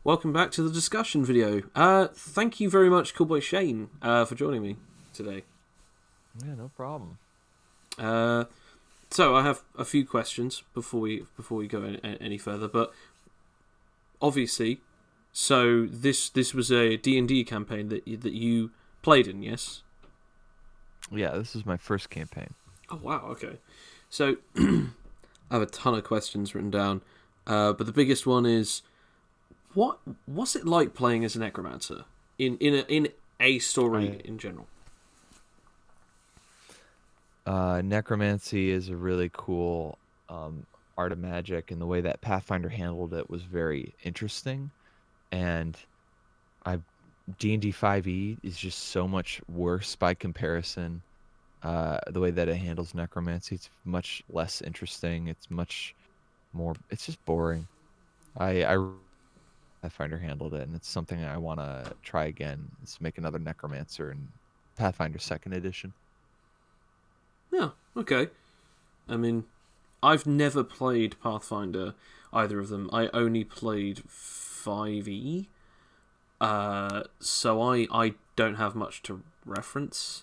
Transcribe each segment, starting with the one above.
Welcome back to the discussion video. Thank you very much, CoolBoyShane, for joining me today. Yeah, no problem. So I have a few questions before we go any further. But obviously, so this was a D&D campaign that you played in, yes? Yeah, this is my first campaign. Oh wow, okay. So I have a ton of questions written down, but the biggest one is what's it like playing as a necromancer in a story I in general? Necromancy is a really cool art of magic, and the way that Pathfinder handled it was very interesting. And I D&D 5e is just so much worse by comparison. The way that it handles necromancy, it's much less interesting. It's much more. It's just boring. I Pathfinder handled it, and it's something I want to try again. Is make another necromancer in Pathfinder Second Edition. Yeah, okay. I mean, I've never played Pathfinder, either of them. I only played 5e, so I don't have much to reference.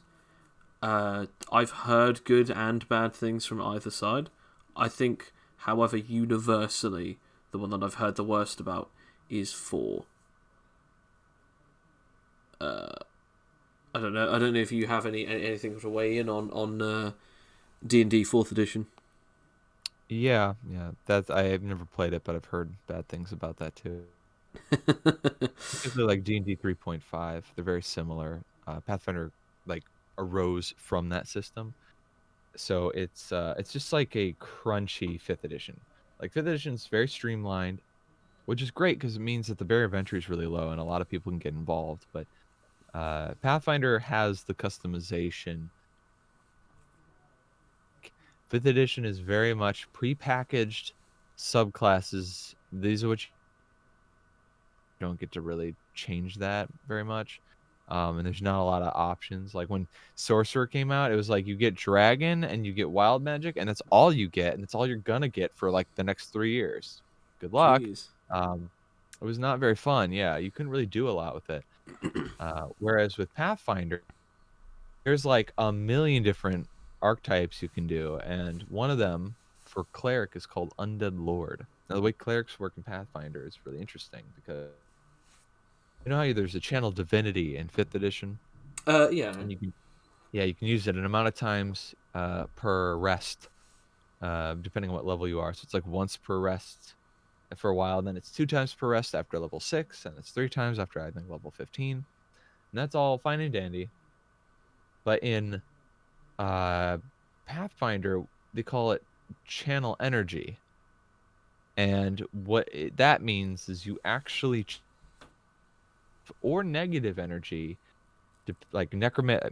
I've heard good and bad things from either side. I think, however, universally, the one that I've heard the worst about is 4. I don't know. I don't know if you have anything to weigh in on D&D Fourth Edition. Yeah. That's I've never played it, but I've heard bad things about that too. Basically, like D&D 3.5, they're very similar. Pathfinder like arose from that system, so it's just like a crunchy fifth edition. Like fifth edition is very streamlined, which is great because it means that the barrier of entry is really low and a lot of people can get involved. But Pathfinder has the customization. Fifth edition is very much pre-packaged subclasses. These are what you don't get to really change that very much. And there's not a lot of options. Like when Sorcerer came out, it was like you get Dragon and you get Wild Magic, and that's all you get, and it's all you're gonna get for like the next 3 years. Good luck. Jeez. Um, it was not very fun. Yeah, you couldn't really do a lot with it. Whereas with Pathfinder, there's like a million different archetypes you can do, and one of them for cleric is called Undead Lord. Now, the way clerics work in Pathfinder is really interesting because you know how there's a channel divinity in fifth edition, Yeah. and you can use it an amount of times per rest, depending on what level you are. So it's like once per rest for a while, then it's 2 times per rest after level 6, and it's 3 times after I think level 15. And that's all fine and dandy. But in uh, Pathfinder, they call it channel energy. And that means is you actually or negative energy, like necrotic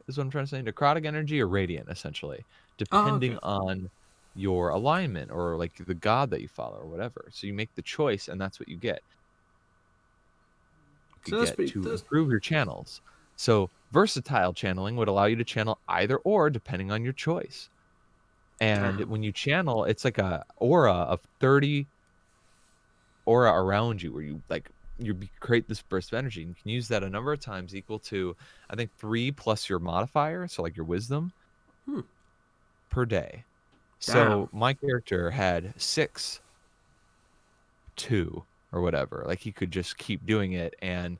is what I'm trying to say. Necrotic energy or radiant, essentially, Oh, depending okay. on your alignment or like the god that you follow or whatever. So you make the choice, and that's what you get. You So could that's get pretty. to That's improve your channels. So versatile channeling would allow you to channel either or depending on your choice. And damn. when you channel, it's like a aura of 30 aura around you where you like create this burst of energy, and you can use that a number of times equal to I think 3 plus your modifier, so like your wisdom Hmm. per day. Damn. So my character had 6 2 or whatever, like he could just keep doing it, and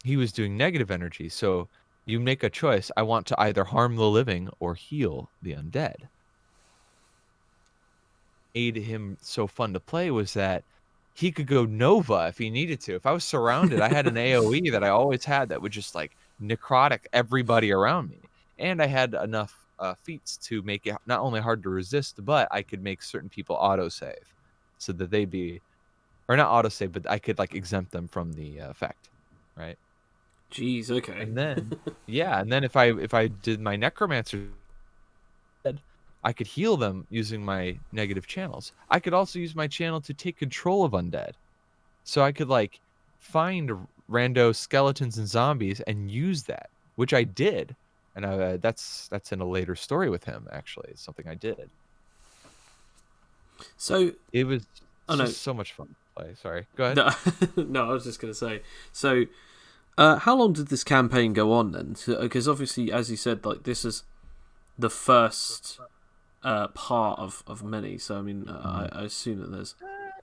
he was doing negative energy. So you make a choice: I want to either harm the living or heal the undead. Made him so fun to play was that he could go Nova if he needed to. If I was surrounded, I had an AoE that I always had that would just like necrotic everybody around me. And I had enough feats to make it not only hard to resist, but I could make certain people autosave so that they'd be, or not autosave, but I could like exempt them from the effect, right? Jeez. Okay. And then, yeah, and then if I did my necromancer, I could heal them using my negative channels. I could also use my channel to take control of undead. So I could like find rando skeletons and zombies and use that, which I did. And that's in a later story with him. Actually, it's something I did. So, It was oh no. just so much fun. play. Sorry, go ahead. No, no, I was just going to say. So, how long did this campaign go on then? Because obviously, as you said, like this is the first part of many. So, I mean, I assume that there's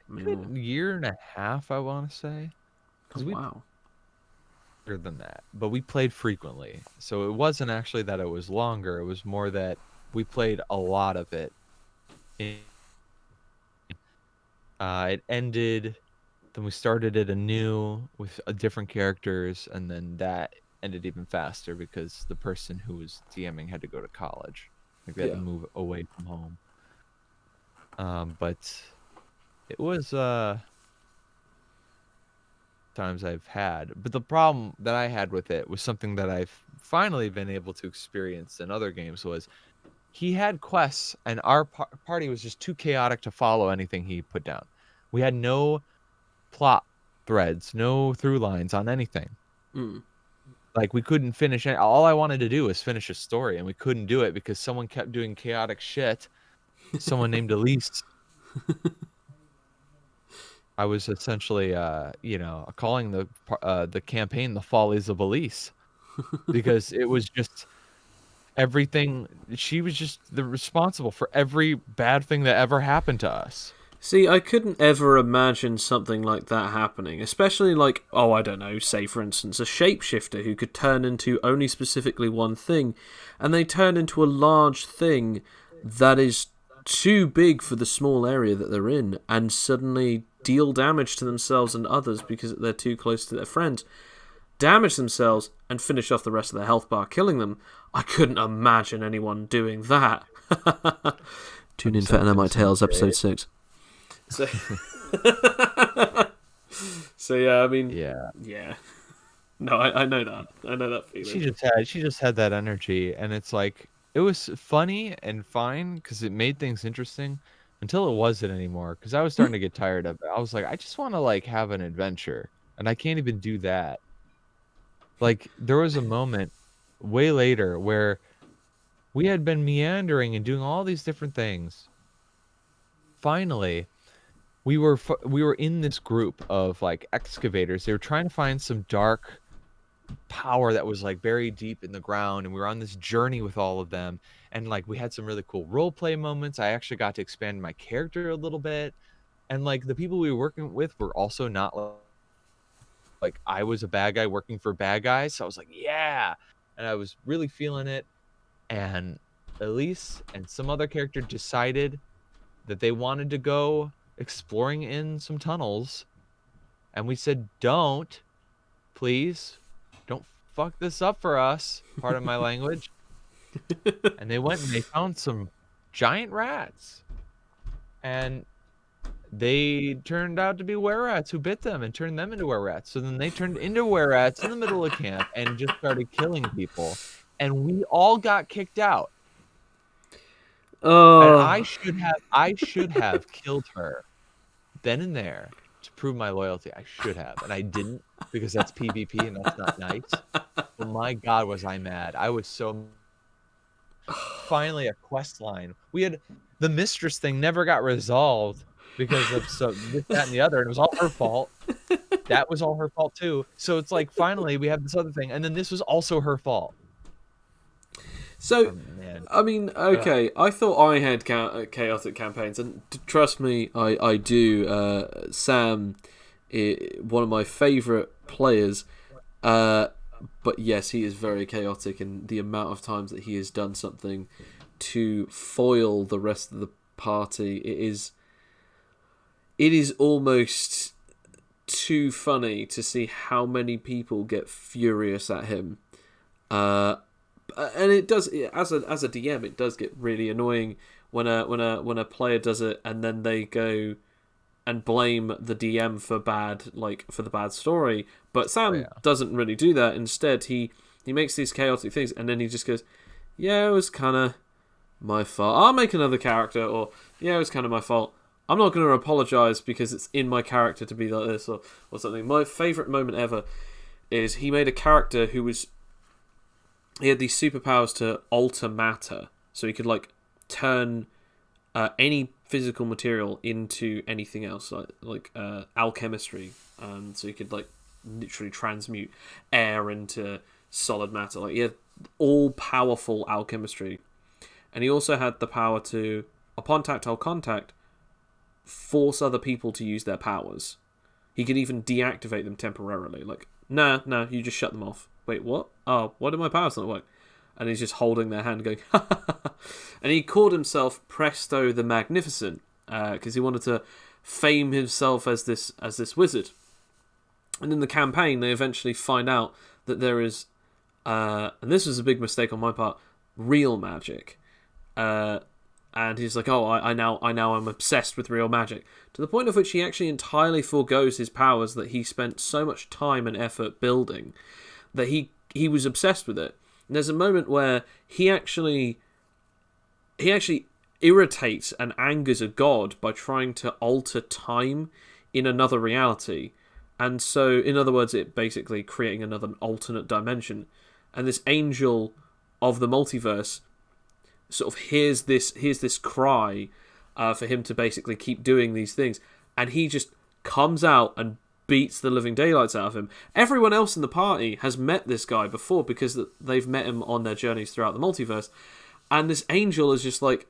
many more. Good year and a half, I want to say, Oh because we wow! longer than that, but we played frequently. So it wasn't actually that it was longer. It was more that we played a lot of it. It ended, then we started it anew with different characters, and then that ended even faster because the person who was DMing had to go to college. Like they had to Yeah. move away from home. But it was times I've had. But the problem that I had with it was something that I've finally been able to experience in other games was he had quests and our party was just too chaotic to follow anything he put down. We had no plot threads, no through lines on anything. Mm. Like we couldn't finish it. All I wanted to do was finish a story, and we couldn't do it because someone kept doing chaotic shit. Someone named Elise. I was essentially, calling the campaign "The Follies of Elise" because it was just everything. She was just the responsible for every bad thing that ever happened to us. See, I couldn't ever imagine something like that happening, especially like, oh, I don't know, say for instance, a shapeshifter who could turn into only specifically one thing, and they turn into a large thing that is too big for the small area that they're in, and suddenly deal damage to themselves and others because they're too close to their friends, damage themselves, and finish off the rest of their health bar, killing them. I couldn't imagine anyone doing that. Tune in for AnimiteTales episode 6. So, so yeah, I mean, yeah. No, I know that. I know that feeling. She just had that energy, and it's like it was funny and fine because it made things interesting until it wasn't anymore. Because I was starting to get tired of it. I was like, I just want to like have an adventure, and I can't even do that. Like there was a moment way later where we had been meandering and doing all these different things. Finally, we were in this group of like excavators. They were trying to find some dark power that was like buried deep in the ground, and we were on this journey with all of them, and like we had some really cool role play moments. I actually got to expand my character a little bit, and like the people we were working with were also not like I was a bad guy working for bad guys, so I was like, yeah, and I was really feeling it. And Elise and some other character decided that they wanted to go exploring in some tunnels, and we said, don't, please, don't fuck this up for us, pardon my language. And they went and they found some giant rats, and they turned out to be were-rats who bit them and turned them into were-rats. So then they turned into were-rats in the middle of camp and just started killing people, and we all got kicked out. And I should have killed her then and there to prove my loyalty. I should have, and I didn't because that's PvP and that's not nice. But my God, was I mad! I was so. Finally, a quest line. We had the mistress thing never got resolved because of this, that, and the other, and it was all her fault. That was all her fault too. So it's like finally we have this other thing, and then this was also her fault. So, I mean, okay, I thought I had chaotic campaigns, and trust me, I do. Sam, one of my favourite players, but yes, he is very chaotic, and the amount of times that he has done something to foil the rest of the party, it is almost too funny to see how many people get furious at him. And it does, as a DM, it does get really annoying when a player does it and then they go and blame the DM for the bad story. But Sam doesn't really do that. Instead, he makes these chaotic things and then he just goes, "Yeah, it was kind of my fault. I'll make another character," or "Yeah, it was kind of my fault. I'm not going to apologize because it's in my character to be like this," or something. My favorite moment ever is he made a character who was. He had these superpowers to alter matter, so he could like turn any physical material into anything else, like alchemistry, so you could like literally transmute air into solid matter. Like he had all powerful alchemistry, and he also had the power to, upon tactile contact, force other people to use their powers. He could even deactivate them temporarily. Like, nah, you just shut them off. Wait, what? Oh, why did my powers not work? And he's just holding their hand going, ha ha ha. And he called himself Presto the Magnificent, because he wanted to fame himself as this wizard. And in the campaign, they eventually find out that there is, and this was a big mistake on my part, real magic. And he's like, oh, I now am obsessed with real magic, to the point of which he actually entirely forgoes his powers that he spent so much time and effort building, that he was obsessed with it. And there's a moment where he actually irritates and angers a god by trying to alter time in another reality. And so, in other words, it basically creating another alternate dimension. And this angel of the multiverse sort of hears this cry for him to basically keep doing these things. And he just comes out and beats the living daylights out of him. Everyone else in the party has met this guy before because they've met him on their journeys throughout the multiverse. And this angel is just like,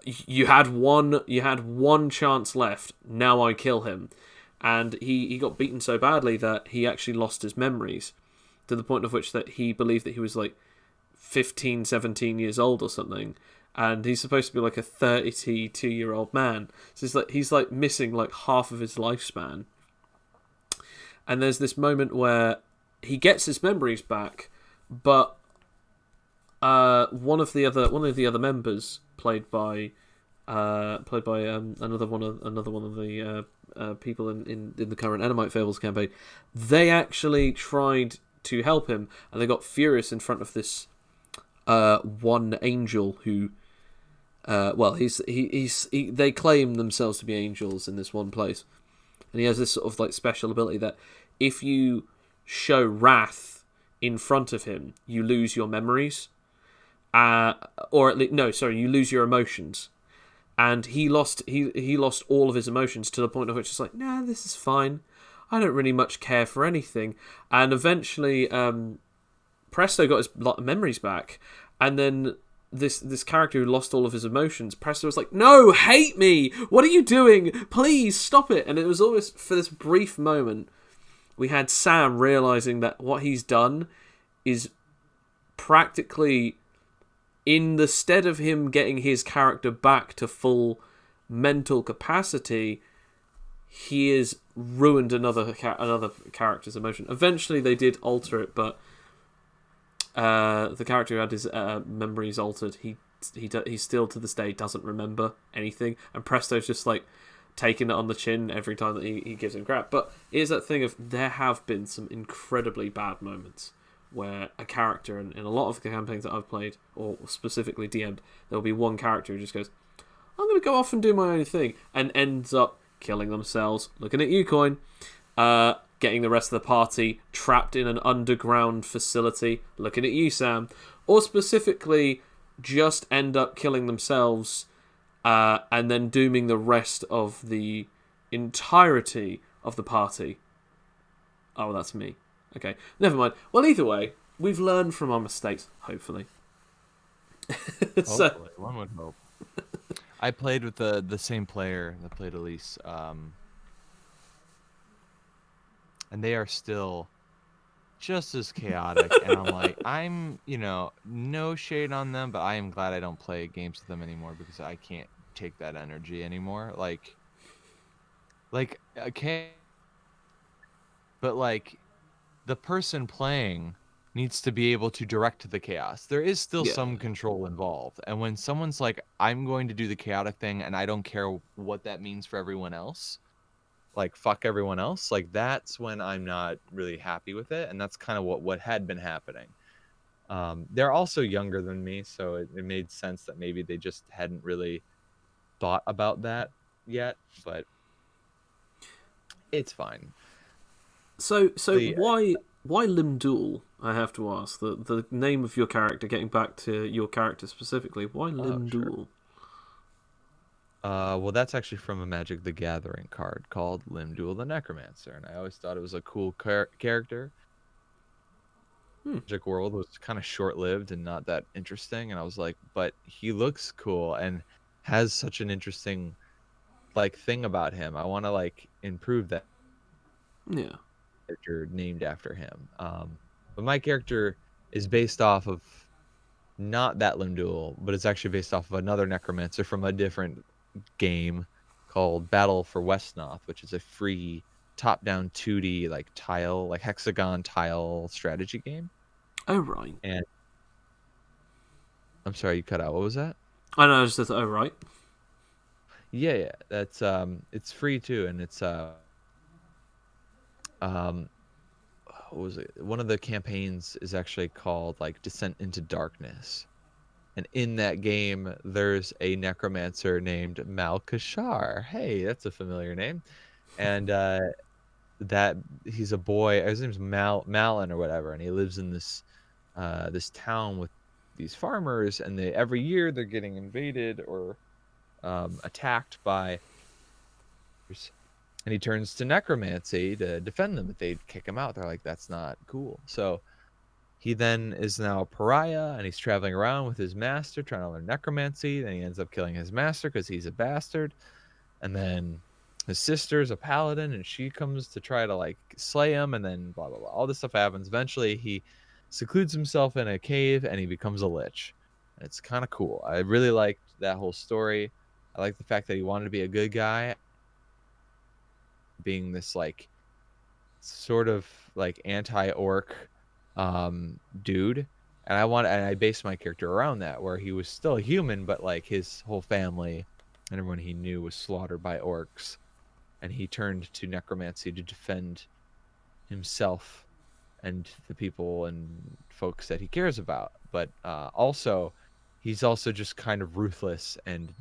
you had one chance left, now I kill him. And he got beaten so badly that he actually lost his memories, to the point of which that he believed that he was like 15, 17 years old or something. And he's supposed to be like a 32-year-old man. So he's like missing like half of his lifespan. And there's this moment where he gets his memories back, but one of the other members, played by another one of the people in the current AnimiteTales campaign, they actually tried to help him, and they got furious in front of this one angel who, they claim themselves to be angels in this one place. And he has this sort of like special ability that if you show wrath in front of him, you lose your memories. Or at least, no, sorry, you lose your emotions. And he lost all of his emotions, to the point of which it's like, nah, this is fine. I don't really much care for anything. And eventually, Presto got his memories back. And then this character who lost all of his emotions, Presto was like, no, hate me! What are you doing? Please, stop it! And it was always, for this brief moment, we had Sam realising that what he's done is practically, in the stead of him getting his character back to full mental capacity, he has ruined another character's emotion. Eventually they did alter it, but the character who had his memories altered, he still to this day doesn't remember anything, and Presto's just like taking it on the chin every time that he gives him crap. But here's that thing of, there have been some incredibly bad moments where a character, in a lot of the campaigns that I've played, or specifically DM'd, there'll be one character who just goes, I'm going to go off and do my own thing, and ends up killing themselves, looking at you, Coin, getting the rest of the party trapped in an underground facility, looking at you, Sam, or specifically just end up killing themselves, and then dooming the rest of the entirety of the party. Oh, that's me. Okay, never mind. Well, either way, we've learned from our mistakes, hopefully. Hopefully, one would hope. I played with the same player that played Elise, and they are still just as chaotic. And I'm like, no shade on them, but I am glad I don't play games with them anymore, because I can't take that energy anymore. Like, okay, but like, the person playing needs to be able to direct the chaos. There is still some control involved. And when someone's like, I'm going to do the chaotic thing and I don't care what that means for everyone else, like, fuck everyone else, like, that's when I'm not really happy with it. And that's kind of what had been happening. They're also younger than me, so it made sense that maybe they just hadn't really thought about that yet, but it's fine. So why Limdul? I have to ask, the name of your character. Getting back to your character specifically, why Limdul? Well, that's actually from a Magic the Gathering card called Limdul the Necromancer, and I always thought it was a cool character. Hmm. Magic World was kind of short-lived and not that interesting, and I was like, but he looks cool and has such an interesting like thing about him. I want to like improve that Yeah. character named after him. But my character is based off of not that Limdul, but it's actually based off of another necromancer from a different game called Battle for Westnoth, which is a free top-down 2D like tile, like hexagon tile strategy game. Oh right. And I'm sorry, you cut out. What was that? I know. I just thought, oh right. Yeah, yeah. That's it's free too, and it's um what was it? One of the campaigns is actually called like Descent into Darkness. And in that game, there's a necromancer named Malkashar. Hey, that's a familiar name. And that he's a boy. His name's Malin or whatever, and he lives in this town with these farmers, and they every year they're getting invaded or attacked by, and he turns to necromancy to defend them. If they kick him out, they're like, that's not cool. So he then is now a pariah, and he's traveling around with his master trying to learn necromancy. Then he ends up killing his master because he's a bastard. And then his sister's a paladin, and she comes to try to like slay him. And then blah blah blah. All this stuff happens. Eventually, he secludes himself in a cave, and he becomes a lich. And it's kind of cool. I really liked that whole story. I like the fact that he wanted to be a good guy, being this like sort of like anti-orc dude, and I based my character around that, where he was still a human, but like his whole family and everyone he knew was slaughtered by orcs, and he turned to necromancy to defend himself and the people and folks that he cares about. But also he's also just kind of ruthless and,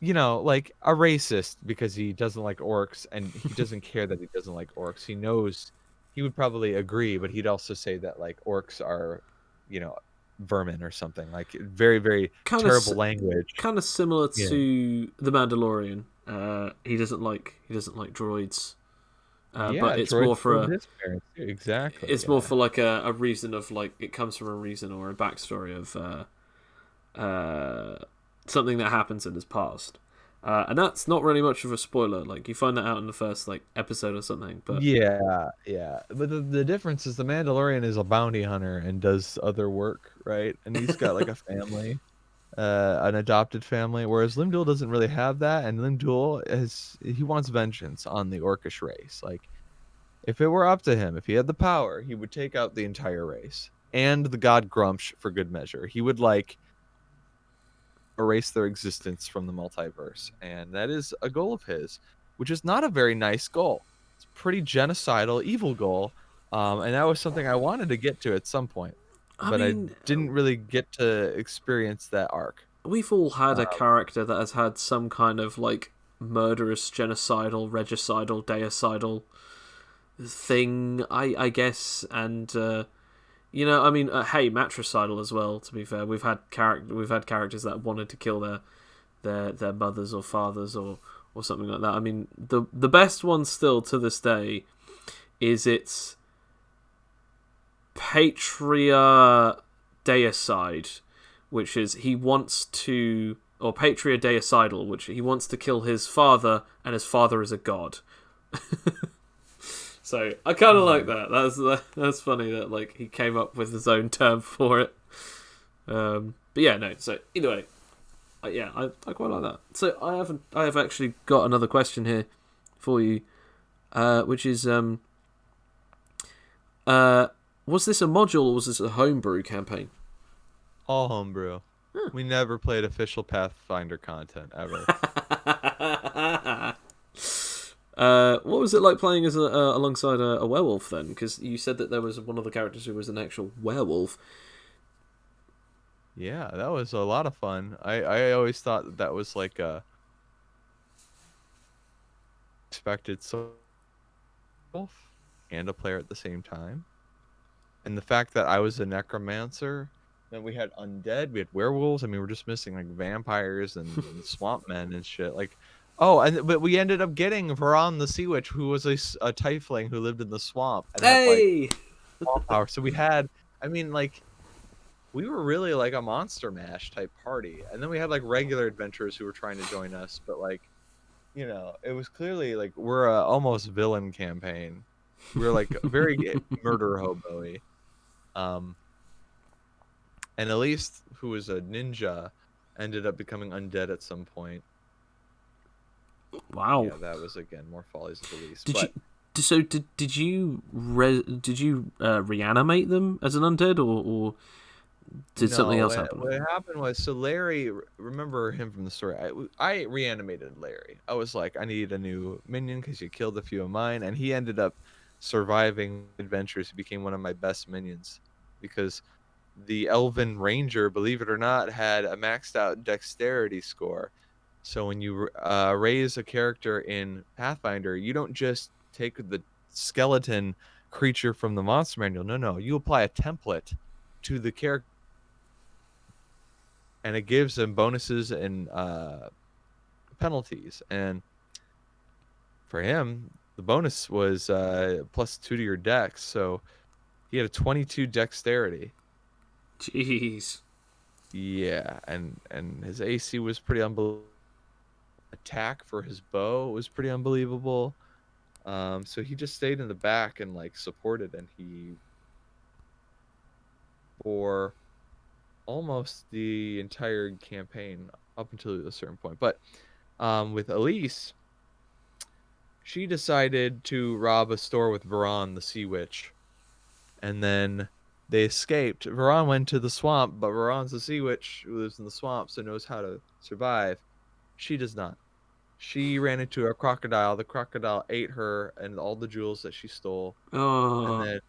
like a racist, because he doesn't like orcs, and he doesn't care that he doesn't like orcs. He knows he would probably agree, but he'd also say that like orcs are, you know, vermin or something, like very, very Kind of, terrible language. kind of similar Yeah. to the Mandalorian. He doesn't like droids, but Yeah, it's more droids for killed a. his parents too. Exactly. It's more Yeah. for like a reason of like it comes from a reason or a backstory of something that happens in his past. And that's not really much of a spoiler. Like you find that out in the first like episode or something. But Yeah, yeah. But the difference is the Mandalorian is a bounty hunter and does other work, right? And he's got like a family, an adopted family, whereas Limdul doesn't really have that. And he wants vengeance on the Orcish race. Like, if it were up to him, if he had the power, he would take out the entire race and the god Grumsh for good measure. He would like erase their existence from the multiverse, and that is a goal of his, which is not a very nice goal. It's a pretty genocidal, evil goal, and that was something I wanted to get to at some point, I but I mean, didn't really get to experience that arc. we've all had Uh, a character that has had some kind of like murderous, genocidal, regicidal, deicidal thing. I guess, and I mean, hey, matricidal as well. To be fair, we've had characters that wanted to kill their mothers or fathers or something like that. I mean, the best one still to this day is its Patria deicide, which is he wants to, or Patria deicidal, which he wants to kill his father, and his father is a god. So I kind of like that. That's funny that like he came up with his own term for it. But yeah, no. So either way, yeah, I quite like that. So I have actually got another question here for you, which is was this a module or was this a homebrew campaign? all homebrew. Huh. We never played official Pathfinder content ever. What was it like playing as alongside a werewolf then? Because you said that there was one of the characters who was an actual werewolf. Yeah, that was a lot of fun. I always thought that was like a expected and a player at the same time. And the fact that I was a necromancer Then we had undead, we had werewolves. I mean, we're just missing like vampires and swamp men and shit. Like, oh, but we ended up getting Varan the Sea Witch, who was a tiefling who lived in the swamp and had like Hey. swamp power. So we had, I mean, like we were really like a monster mash type party, and then we had like regular adventurers who were trying to join us, but like it was clearly like we're a almost villain campaign. We were like very murder hobo-y. Um, and Elise, who was a ninja, ended up becoming undead at some point. Wow. Yeah, that was again more follies of Elise. Did But you? So did you reanimate them as an undead, or did something no, else happen? what happened was, so Larry, remember him from the story? I reanimated Larry. I was like, I need a new minion because you killed a few of mine, and he ended up surviving adventures. He became one of my best minions because the Elven Ranger, believe it or not, had a maxed out dexterity score. So when you raise a character in Pathfinder, you don't just take the skeleton creature from the monster manual. No, no, you apply a template to the character, and it gives them bonuses and penalties. And for him, the bonus was +2 to your dex. So he had a 22 dexterity. Jeez. Yeah, and his AC was pretty unbelievable. Attack for his bow was pretty unbelievable. So he just stayed in the back and like supported, and he for almost the entire campaign up until a certain point. But with Elise, she decided to rob a store with Varan, the Sea Witch, and then they escaped. Varan went to the swamp, but Varan's the Sea Witch who lives in the swamp, so knows how to survive. She does not. She ran into a crocodile. The crocodile ate her and all the jewels that she stole. And Oh. then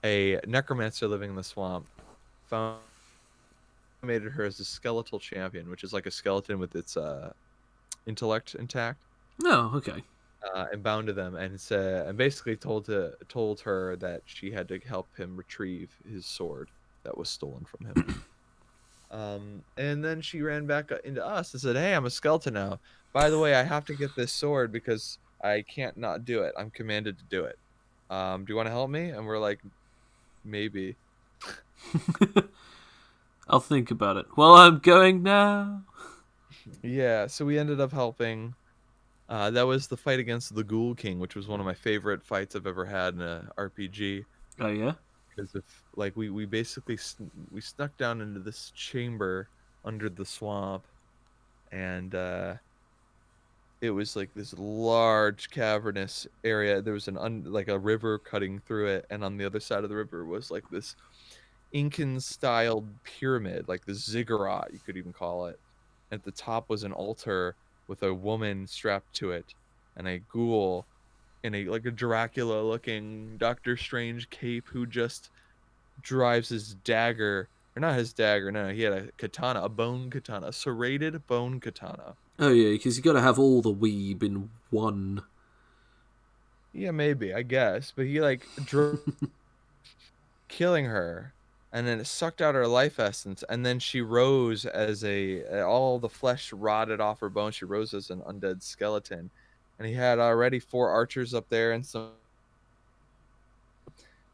a necromancer living in the swamp found made her as a skeletal champion, which is like a skeleton with its intellect intact, No. Okay. and bound to them, and basically told her that she had to help him retrieve his sword that was stolen from him. And then she ran back into us and said, "Hey, I'm a skeleton now. By the way, I have to get this sword because I can't not do it. I'm commanded to do it. Do you want to help me?" And we're like, "Maybe." I'll think about it. Well, I'm going now. Yeah. So we ended up helping. That was the fight against the Ghoul King, which was one of my favorite fights I've ever had in a RPG. Oh yeah. Because if like we basically we snuck down into this chamber under the swamp, and it was like this large cavernous area. There was like a river cutting through it, and on the other side of the river was like this Incan styled pyramid, like the ziggurat, you could even call it. At the top was an altar with a woman strapped to it, and a ghoul in a like a Dracula looking Doctor Strange cape who just drives his dagger, or not his dagger, no, he had a katana, a bone katana, a serrated bone katana. Oh yeah, because you got to have all the weeb in one. Yeah, maybe, I guess. But he like killing her, and then it sucked out her life essence, and then she rose as all the flesh rotted off her bones. She rose as an undead skeleton, and he had already 4 archers up there and some,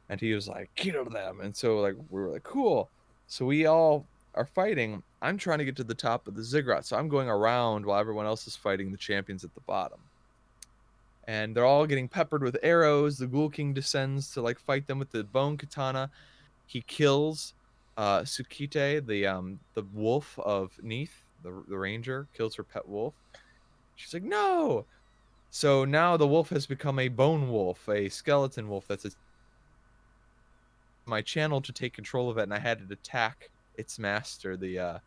and he was like, kill them. And so like we were like, cool. So we all are fighting. I'm trying to get to the top of the ziggurat, so I'm going around while everyone else is fighting the champions at the bottom. And they're all getting peppered with arrows. The Ghoul King descends to like fight them with the bone katana. He kills Tsukite, the wolf of Neath, the ranger, kills her pet wolf. She's like, no. So now the wolf has become a bone wolf, a skeleton wolf. My channel to take control of it, and I had to attack its master, the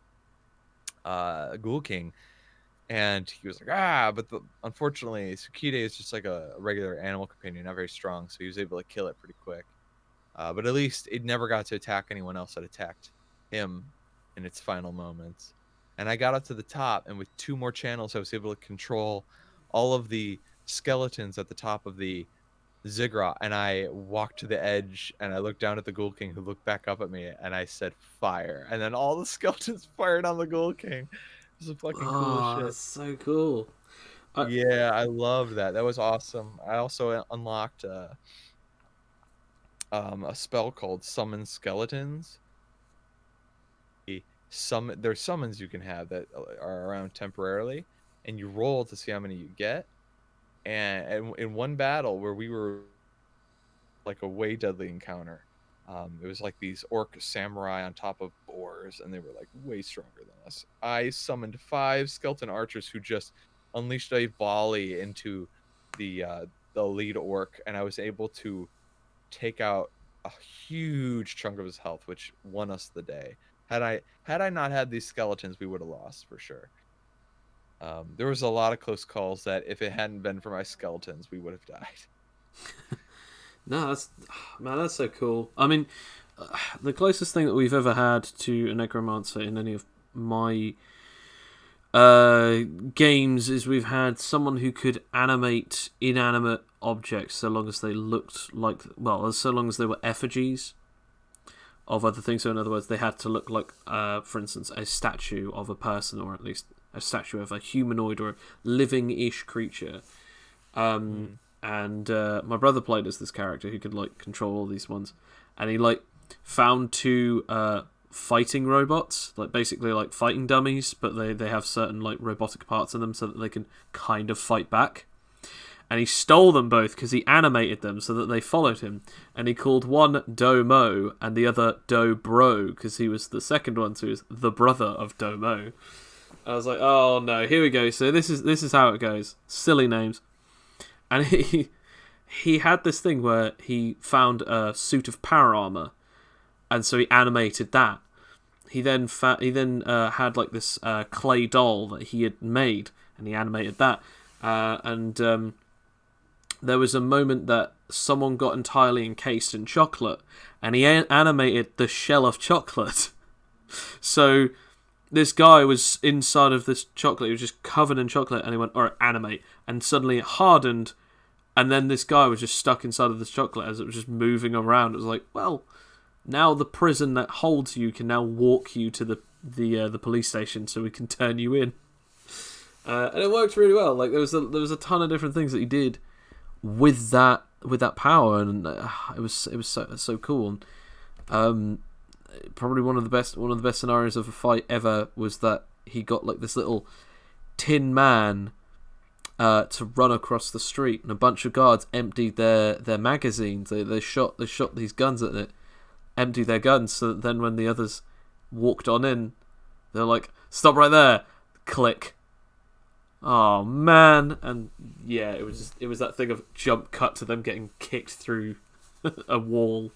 Ghoul King. And he was like, ah, but unfortunately, Tsukite is just like a regular animal companion, not very strong, so he was able to kill it pretty quick. But at least it never got to attack anyone else that attacked him in its final moments. And I got up to the top, and with 2 more channels, I was able to control all of the skeletons at the top of the Ziggurat, and I walked to the edge, and I looked down at the Ghoul King, who looked back up at me, and I said, "Fire!" And then all the skeletons fired on the Ghoul King. It was the fucking coolest Oh, shit. that's so cool. I, Yeah, I loved that. That was awesome. I also unlocked a spell called Summon Skeletons. There's summons you can have that are around temporarily, and you roll to see how many you get. And in one battle where we were like a way deadly encounter, it was like these orc samurai on top of boars, and they were like way stronger than us. I summoned 5 skeleton archers who just unleashed a volley into the lead orc, and I was able to take out a huge chunk of his health, which won us the day. Had I not had these skeletons, we would have lost for sure. There was a lot of close calls that if it hadn't been for my skeletons, we would have died. no, that's man, that's so cool. I mean, the closest thing that we've ever had to a necromancer in any of my games is we've had someone who could animate inanimate objects so long as they looked like, well, so long as they were effigies of other things. So in other words, they had to look like, for instance, a statue of a person, or at least a statue of a humanoid or living-ish creature. And my brother played as this character who could like control all these ones, and he like found 2 fighting robots, like basically like fighting dummies, but they have certain like robotic parts in them so that they can kind of fight back. And he stole them both because he animated them so that they followed him. And he called one Domo and the other Dobro because he was the second one, so he was the brother of Domo. I was like, oh no, here we go. So this is how it goes. Silly names. And he had this thing where he found a suit of power armor, and so he animated that. He then had like this clay doll that he had made, and he animated that. And there was a moment that someone got entirely encased in chocolate, and he animated the shell of chocolate. So this guy was inside of this chocolate. He was just covered in chocolate, and he went, "Alright, animate," and suddenly it hardened, and then this guy was just stuck inside of this chocolate as it was just moving around. It was like, well, now the prison that holds you can now walk you to the police station, so we can turn you in. And it worked really well. Like there was a ton of different things that he did with that power, and it was so cool. Probably one of the best scenarios of a fight ever was that he got like this little tin man to run across the street, and a bunch of guards emptied their magazines. They shot these guns at it, emptied their guns, so that then when the others walked on in, they're like, "Stop right there!" Click. Oh man, and yeah, it was that thing of jump cut to them getting kicked through a wall.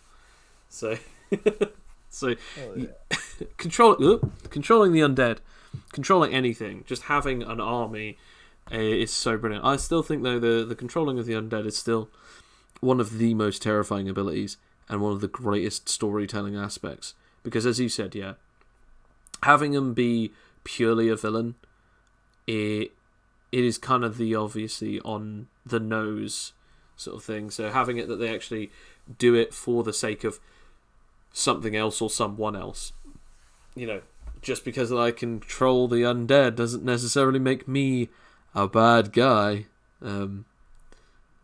So, Yeah. controlling the undead, controlling anything, just having an army is so brilliant. I still think though the controlling of the undead is still one of the most terrifying abilities and one of the greatest storytelling aspects, because as you said, yeah, having them be purely a villain, it is kind of the obviously on the nose sort of thing. So having it that they actually do it for the sake of something else or someone else, you know, just because I control the undead doesn't necessarily make me a bad guy.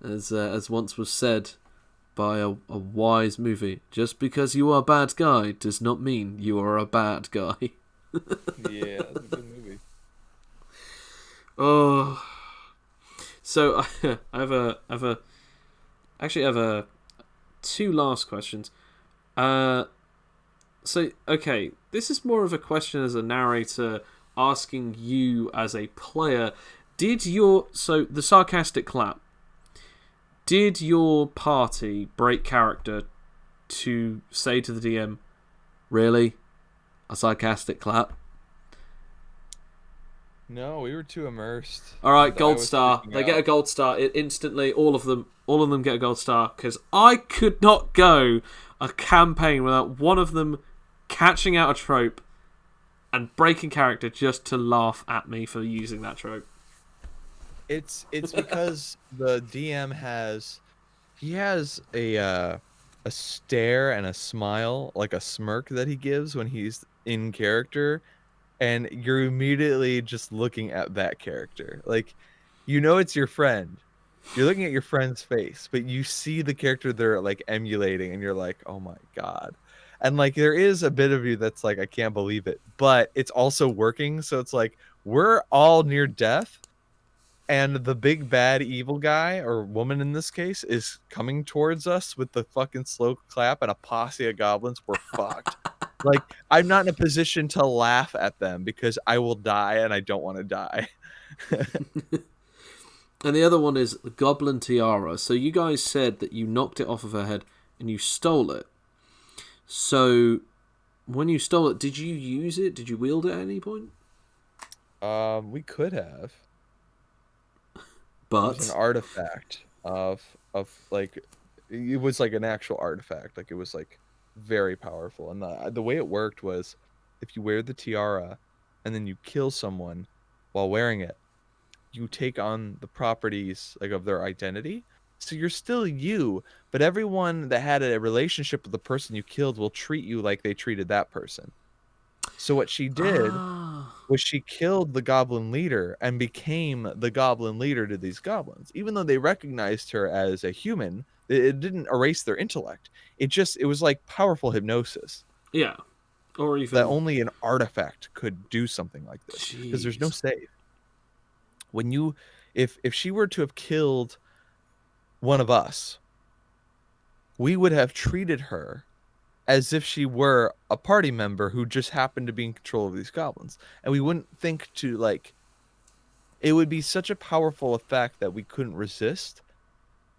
As once was said by a wise movie, just because you are a bad guy does not mean you are a bad guy. Yeah, that's a good movie. Oh, so I have 2 last questions. So okay, this is more of a question as a narrator asking you as a player. The sarcastic clap? Did your party break character to say to the DM, "Really, a sarcastic clap"? No, we were too immersed. All right, I gold was star. freaking They get a out. gold star. Instantly, all of them get a gold star, because I could not go a campaign without one of them catching out a trope and breaking character just to laugh at me for using that trope. It's because the DM has He has a stare and a smile, like a smirk that he gives when he's in character, and you're immediately just looking at that character. Like, you know it's your friend. You're looking at your friend's face, but you see the character they're like emulating, and you're like, "Oh my god." And like there is a bit of you that's like, "I can't believe it." But it's also working, so it's like we're all near death, and the big bad evil guy or woman in this case is coming towards us with the fucking slow clap and a posse of goblins. We're fucked. Like, I'm not in a position to laugh at them because I will die and I don't want to die. And the other one is the Goblin Tiara. So you guys said that you knocked it off of her head and you stole it. So when you stole it, did you use it? Did you wield it at any point? We could have. It was an But artifact of like it was like an actual artifact. Like it was like very powerful. And the way it worked was if you wear the tiara and then you kill someone while wearing it, you take on the properties like of their identity. So you're still you, but everyone that had a relationship with the person you killed will treat you like they treated that person. So what she did ah, was she killed the goblin leader and became the goblin leader to these goblins. Even though they recognized her as a human, it didn't erase their intellect. It was like powerful hypnosis yeah, or that even only an artifact could do something like this because there's no jeez. save. When you if she were to have killed one of us, we would have treated her as if she were a party member who just happened to be in control of these goblins. And we wouldn't think to like it would be such a powerful effect that we couldn't resist,